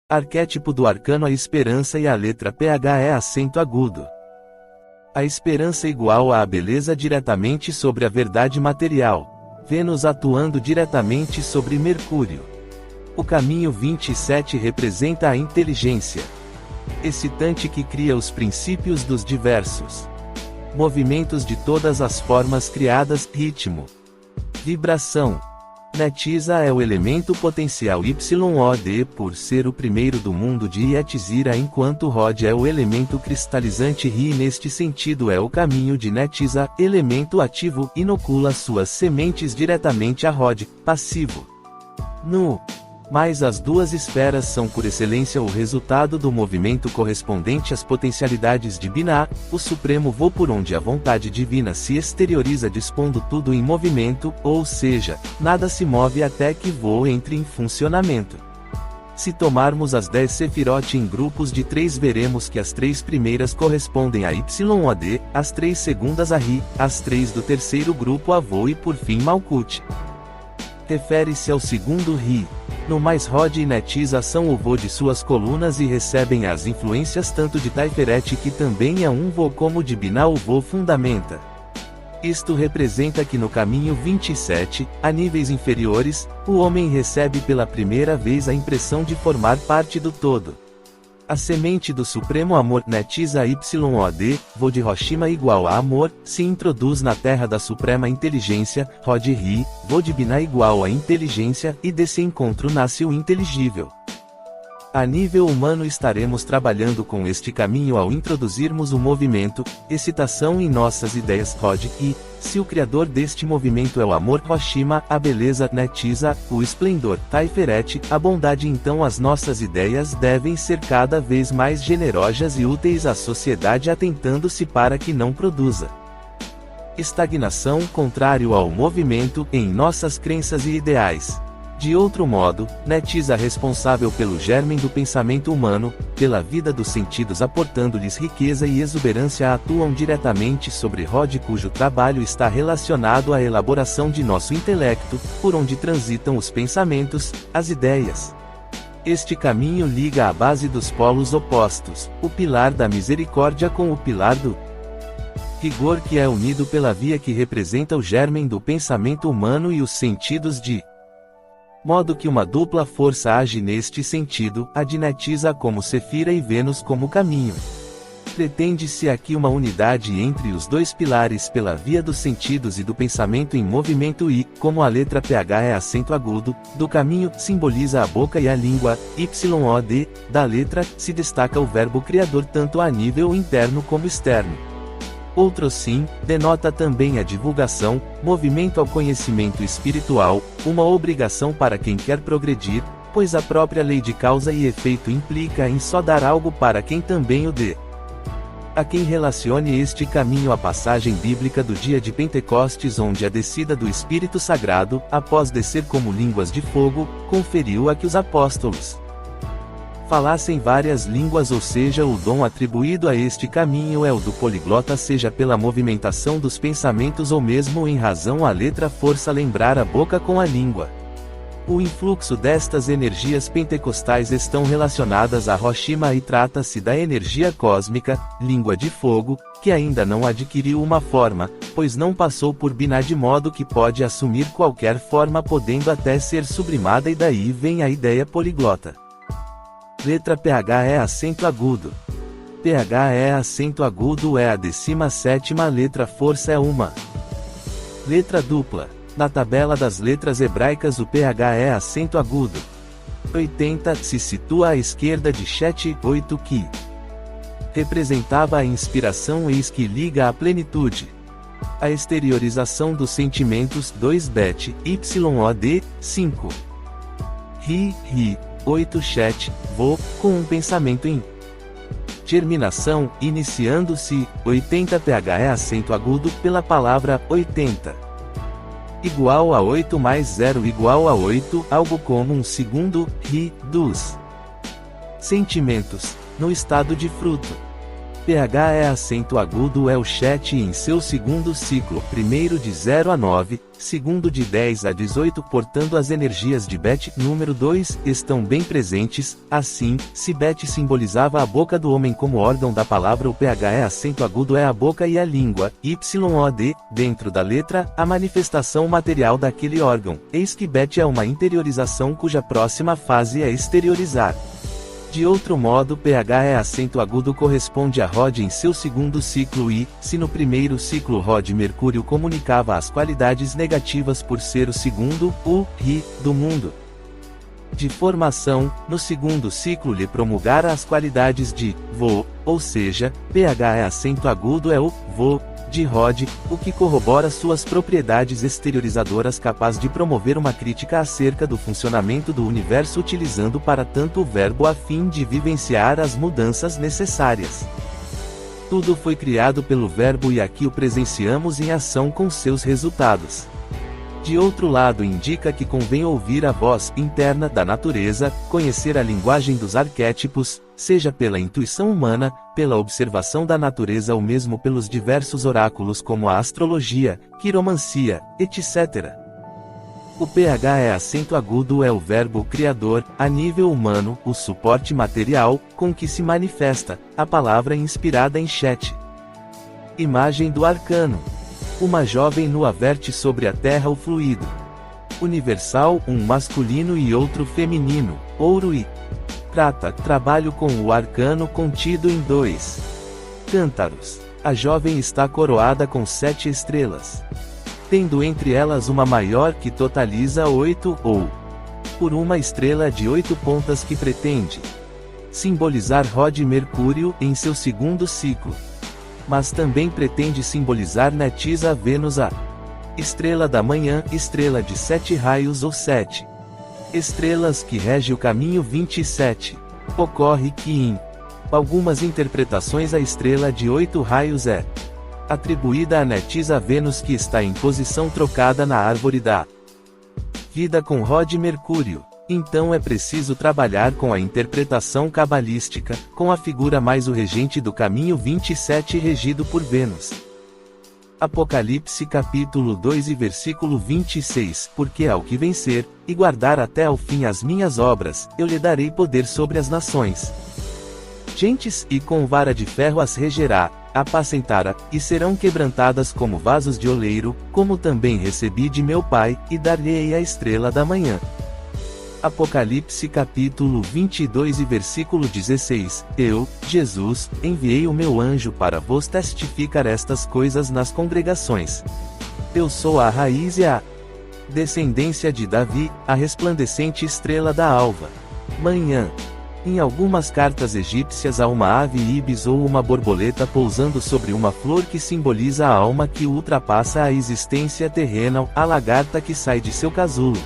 Arquétipo do arcano: a esperança, e a letra PH é acento agudo. A esperança igual à beleza diretamente sobre a verdade material. Vênus atuando diretamente sobre Mercúrio. O caminho 27 representa a inteligência excitante que cria os princípios dos diversos movimentos de todas as formas criadas, ritmo, vibração. Netisa é o elemento potencial YOD por ser o primeiro do mundo de Yetzirah, enquanto Rod é o elemento cristalizante Ri. Neste sentido é o caminho de Netisa, elemento ativo, inocula suas sementes diretamente a Rod, passivo. Mas as duas esferas são por excelência o resultado do movimento correspondente às potencialidades de Binah, o supremo voo por onde a vontade divina se exterioriza dispondo tudo em movimento, ou seja, nada se move até que voo entre em funcionamento. Se tomarmos as 10 Sefirot em grupos de 3, veremos que as 3 primeiras correspondem a YOD, as 3 segundas a Ri, as 3 do terceiro grupo a Vou e por fim Malkut. Refere-se ao segundo Ri. No mais, Rod e Netisa são o Vô de suas colunas e recebem as influências tanto de Taiferet, que também é um Vô, como de Binah, o Vô fundamenta. Isto representa que no caminho 27, a níveis inferiores, o homem recebe pela primeira vez a impressão de formar parte do todo. A semente do supremo amor, Netisa YOD, Vô de Roshima igual a amor, se introduz na terra da suprema inteligência, Rod Ri, Vô de Binah igual a inteligência, e desse encontro nasce o inteligível. A nível humano estaremos trabalhando com este caminho ao introduzirmos o movimento, excitação em nossas ideias Rod, e, se o criador deste movimento é o amor Roshima, a beleza Netisa, o esplendor Taiferet, a bondade, então as nossas ideias devem ser cada vez mais generosas e úteis à sociedade, atentando-se para que não produza estagnação, contrário ao movimento, em nossas crenças e ideais. De outro modo, Netisa, responsável pelo germen do pensamento humano, pela vida dos sentidos, aportando-lhes riqueza e exuberância, atuam diretamente sobre Rod, cujo trabalho está relacionado à elaboração de nosso intelecto, por onde transitam os pensamentos, as ideias. Este caminho liga a base dos polos opostos, o pilar da misericórdia com o pilar do rigor, que é unido pela via que representa o germen do pensamento humano e os sentidos, de modo que uma dupla força age neste sentido, a de Netisa como Sefira e Vênus como caminho. Pretende-se aqui uma unidade entre os dois pilares pela via dos sentidos e do pensamento em movimento e, como a letra PH é acento agudo, do caminho, simboliza a boca e a língua, YOD, da letra, se destaca o verbo criador tanto a nível interno como externo. Outro sim, denota também a divulgação, movimento ao conhecimento espiritual, uma obrigação para quem quer progredir, pois a própria lei de causa e efeito implica em só dar algo para quem também o dê. A quem relacione este caminho à passagem bíblica do dia de Pentecostes, onde a descida do Espírito Sagrado, após descer como línguas de fogo, conferiu a que os apóstolos falassem várias línguas, ou seja, o dom atribuído a este caminho é o do poliglota, seja pela movimentação dos pensamentos ou mesmo em razão à letra força lembrar a boca com a língua. O influxo destas energias pentecostais estão relacionadas a Roshima e trata-se da energia cósmica, língua de fogo, que ainda não adquiriu uma forma, pois não passou por Binah, de modo que pode assumir qualquer forma, podendo até ser sublimada, e daí vem a ideia poliglota. Letra PH é acento agudo. PH é acento agudo, é a 17ª letra, força é uma letra dupla. Na tabela das letras hebraicas o PH é acento agudo. 80 se situa à esquerda de Shet, 8 que representava a inspiração, eis que liga à plenitude. A exteriorização dos sentimentos, 2 Bet, YOD, 5 Ri, 8 Shet, Vô, com um pensamento em germinação, iniciando-se, 80 PH é acento agudo, pela palavra 80. Igual a 8 mais 0 igual a 8, algo como um segundo, Ri, dos sentimentos, no estado de fruto. pH é acento agudo é o chat em seu segundo ciclo, primeiro de 0 a 9, segundo de 10 a 18, portanto as energias de Bet número 2 estão bem presentes. Assim, se Bet simbolizava a boca do homem como órgão da palavra, o pH é acento agudo é a boca e a língua, YOD, dentro da letra, a manifestação material daquele órgão. Eis que Bet é uma interiorização cuja próxima fase é exteriorizar. De outro modo, pH é acento agudo corresponde a Rod em seu segundo ciclo e, se no primeiro ciclo Rod Mercúrio comunicava as qualidades negativas por ser o segundo, o Ri, do mundo de formação, no segundo ciclo lhe promulgara as qualidades de Vo, ou seja, pH é acento agudo é o Vo de Rod, o que corrobora suas propriedades exteriorizadoras, capaz de promover uma crítica acerca do funcionamento do universo utilizando para tanto o verbo a fim de vivenciar as mudanças necessárias. Tudo foi criado pelo verbo e aqui o presenciamos em ação com seus resultados. De outro lado, indica que convém ouvir a voz interna da natureza, conhecer a linguagem dos arquétipos, seja pela intuição humana, pela observação da natureza ou mesmo pelos diversos oráculos como a astrologia, quiromancia, etc. O pH é acento agudo é o verbo criador, a nível humano, o suporte material, com que se manifesta, a palavra inspirada em Chet. Imagem do arcano. Uma jovem nua verte sobre a terra o fluido universal, um masculino e outro feminino, ouro e prata. Trabalho com o arcano contido em 2 cântaros. A jovem está coroada com 7 estrelas, tendo entre elas uma maior que totaliza 8, ou por uma estrela de 8 pontas que pretende simbolizar Rod Mercúrio em seu segundo ciclo. Mas também pretende simbolizar Netisa Vênus, a estrela da manhã, estrela de 7 raios ou 7 estrelas que rege o caminho 27. Ocorre que em algumas interpretações a estrela de 8 raios é atribuída a Netisa Vênus, que está em posição trocada na árvore da vida com Rod Mercúrio. Então é preciso trabalhar com a interpretação cabalística, com a figura mais o regente do caminho 27 regido por Vênus. Apocalipse capítulo 2 e versículo 26, porque ao que vencer, e guardar até ao fim as minhas obras, eu lhe darei poder sobre as nações. Gentes, e com vara de ferro as regerá, apacentará, e serão quebrantadas como vasos de oleiro, como também recebi de meu Pai, e dar-lhe-ei a estrela da manhã. Apocalipse capítulo 22 e versículo 16, eu, Jesus, enviei o meu anjo para vos testificar estas coisas nas congregações. Eu sou a raiz e a descendência de Davi, a resplandecente estrela da alva manhã. Em algumas cartas egípcias há uma ave ibis ou uma borboleta pousando sobre uma flor que simboliza a alma que ultrapassa a existência terrena, a lagarta que sai de seu casulo.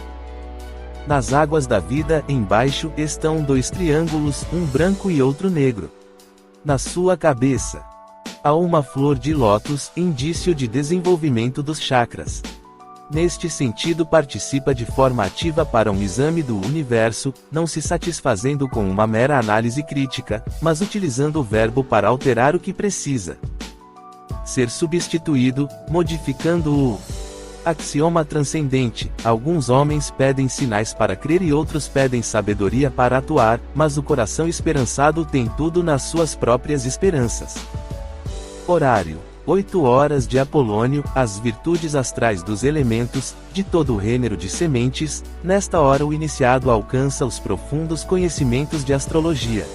Nas águas da vida, embaixo, estão 2 triângulos, um branco e outro negro. Na sua cabeça há uma flor de lótus, indício de desenvolvimento dos chakras. Neste sentido, participa de forma ativa para um exame do universo, não se satisfazendo com uma mera análise crítica, mas utilizando o verbo para alterar o que precisa ser substituído, modificando o axioma transcendente. Alguns homens pedem sinais para crer e outros pedem sabedoria para atuar, mas o coração esperançado tem tudo nas suas próprias esperanças. Horário: 8 horas de Apolônio, as virtudes astrais dos elementos, de todo o gênero de sementes. Nesta hora o iniciado alcança os profundos conhecimentos de astrologia.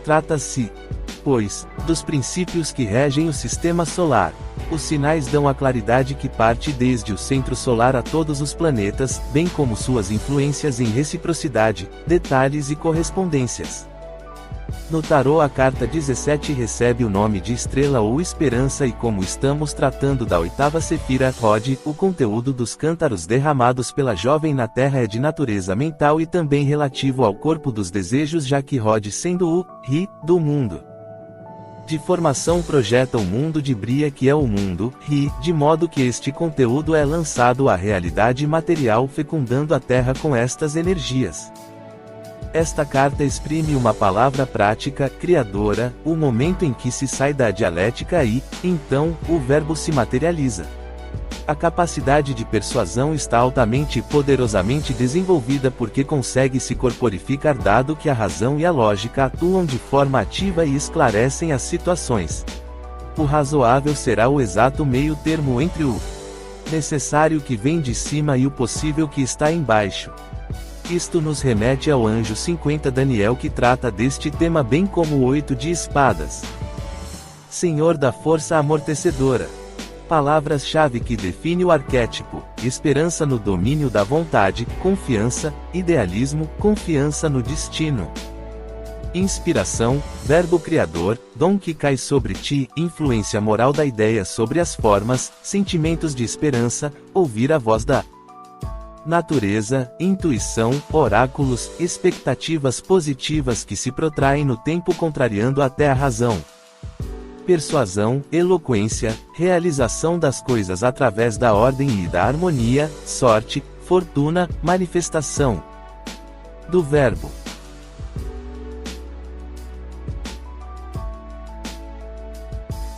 Trata-se, pois, dos princípios que regem o sistema solar. Os sinais dão a claridade que parte desde o centro solar a todos os planetas, bem como suas influências em reciprocidade, detalhes e correspondências. No tarô, a carta 17 recebe o nome de estrela ou esperança, e como estamos tratando da oitava Sefira Rod, o conteúdo dos cântaros derramados pela jovem na Terra é de natureza mental e também relativo ao corpo dos desejos, já que Rod, sendo o Ri do mundo de formação, projeta o mundo de Bria, que é o mundo Ri, de modo que este conteúdo é lançado à realidade material, fecundando a Terra com estas energias. Esta carta exprime uma palavra prática, criadora, o momento em que se sai da dialética e, então, o verbo se materializa. A capacidade de persuasão está altamente e poderosamente desenvolvida porque consegue se corporificar dado que a razão e a lógica atuam de forma ativa e esclarecem as situações. O razoável será o exato meio termo entre o necessário que vem de cima e o possível que está embaixo. Isto nos remete ao anjo 50 Daniel que trata deste tema bem como o 8 de espadas. Senhor da força amortecedora. Palavras-chave que define o arquétipo: esperança no domínio da vontade, confiança, idealismo, confiança no destino. Inspiração, verbo criador, dom que cai sobre ti, influência moral da ideia sobre as formas, sentimentos de esperança, ouvir a voz da natureza, intuição, oráculos, expectativas positivas que se protraem no tempo contrariando até a razão. Persuasão, eloquência, realização das coisas através da ordem e da harmonia, sorte, fortuna, manifestação do verbo.